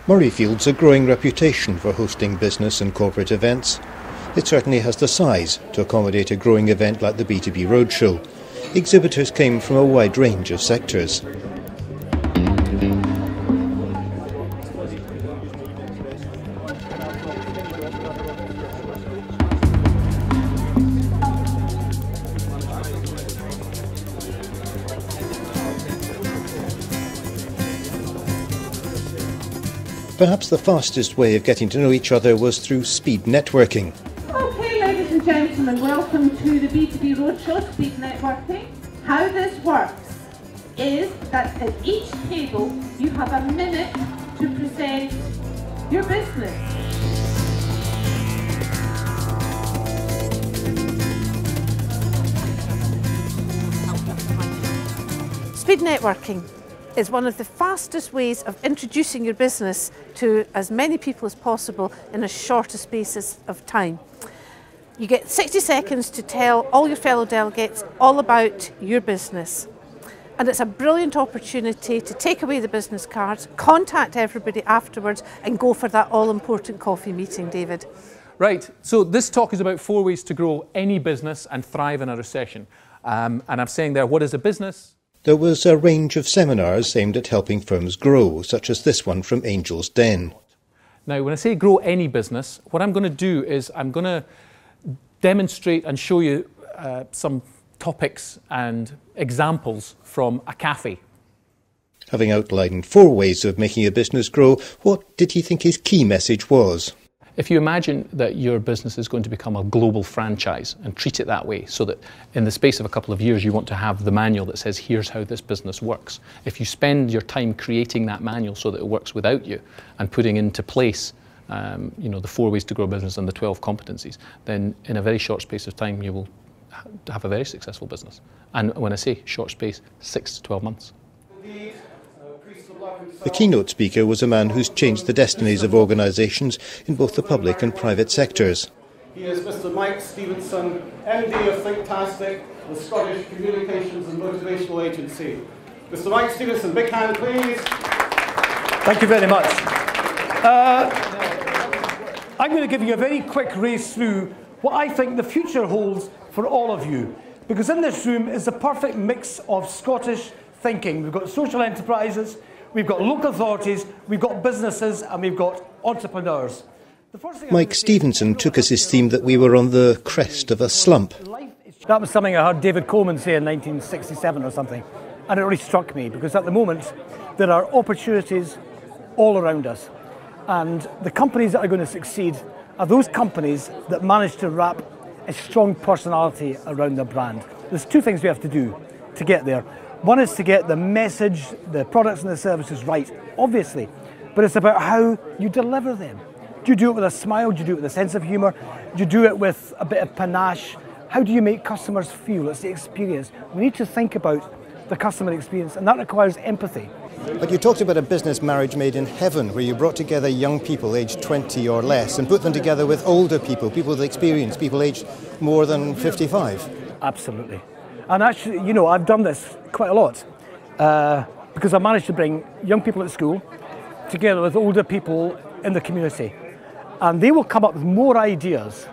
Murrayfield's a growing reputation for hosting business and corporate events. It certainly has the size to accommodate a growing event like the B2B Roadshow. Exhibitors came from a wide range of sectors. Perhaps the fastest way of getting to know each other was through speed networking. Okay, ladies and gentlemen, welcome to the B2B Roadshow, Speed Networking. How this works is that at each table you have a minute to present your business. Speed networking is one of the fastest ways of introducing your business to as many people as possible in as short a space of time. You get 60 seconds to tell all your fellow delegates all about your business. And it's a brilliant opportunity to take away the business cards, contact everybody afterwards and go for that all-important coffee meeting, David. Right, so this talk is about 4 ways to grow any business and thrive in a recession. And I'm saying there, what is a business? There was a range of seminars aimed at helping firms grow, such as this one from Angel's Den. Now, when I say grow any business, what I'm going to do is I'm going to demonstrate and show you some topics and examples from a cafe. Having outlined 4 ways of making a business grow, what did he think his key message was? If you imagine that your business is going to become a global franchise and treat it that way, so that in the space of a couple of years you want to have the manual that says here's how this business works. If you spend your time creating that manual so that it works without you and putting into place the 4 ways to grow a business and the 12 competencies, then in a very short space of time you will have a very successful business. And when I say short space, 6 to 12 months. The keynote speaker was a man who's changed the destinies of organisations in both the public and private sectors. He is Mr. Mike Stevenson, MD of Thinktastic, the Scottish Communications and Motivational Agency. Mr. Mike Stevenson, big hand please. Thank you very much. I'm going to give you a very quick race through what I think the future holds for all of you. Because in this room is the perfect mix of Scottish thinking. We've got social enterprises, we've got local authorities, we've got businesses, and we've got entrepreneurs. Mike Stevenson took as his theme that we were on the crest of a slump. That was something I heard David Coleman say in 1967 or something, and it really struck me, because at the moment there are opportunities all around us, and the companies that are going to succeed are those companies that manage to wrap a strong personality around their brand. There's 2 things we have to do to get there. One is to get the message, the products and the services right, obviously, but it's about how you deliver them. Do you do it with a smile? Do you do it with a sense of humour? Do you do it with a bit of panache? How do you make customers feel? It's the experience. We need to think about the customer experience, and that requires empathy. But you talked about a business marriage made in heaven, where you brought together young people aged 20 or less and put them together with older people, people with experience, people aged more than 55. Absolutely. And actually, I've done this quite a lot because I managed to bring young people at school together with older people in the community. And they will come up with more ideas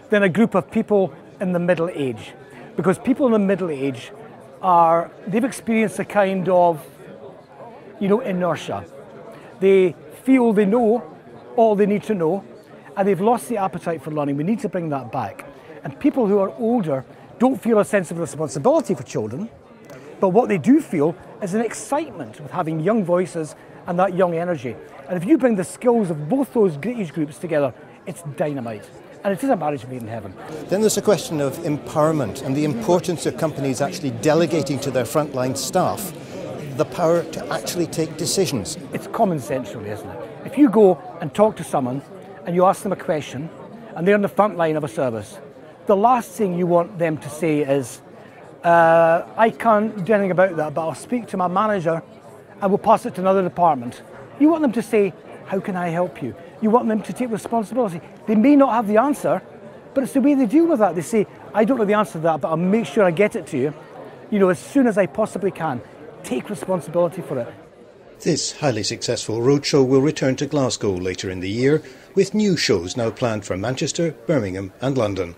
than a group of people in the middle age. Because people in the middle age they've experienced a kind of, inertia. They feel they know all they need to know, and they've lost the appetite for learning. We need to bring that back. And people who are older don't feel a sense of responsibility for children, but what they do feel is an excitement with having young voices and that young energy. And if you bring the skills of both those age groups together, it's dynamite. And it is a marriage made in heaven. Then there's a question of empowerment and the importance of companies actually delegating to their frontline staff the power to actually take decisions. It's common sense, really, isn't it? If you go and talk to someone and you ask them a question and they're on the front line of a service, the last thing you want them to say is, I can't do anything about that, but I'll speak to my manager and we'll pass it to another department. You want them to say, how can I help you? You want them to take responsibility. They may not have the answer, but it's the way they deal with that. They say, I don't know the answer to that, but I'll make sure I get it to you, as soon as I possibly can. Take responsibility for it. This highly successful roadshow will return to Glasgow later in the year, with new shows now planned for Manchester, Birmingham and London.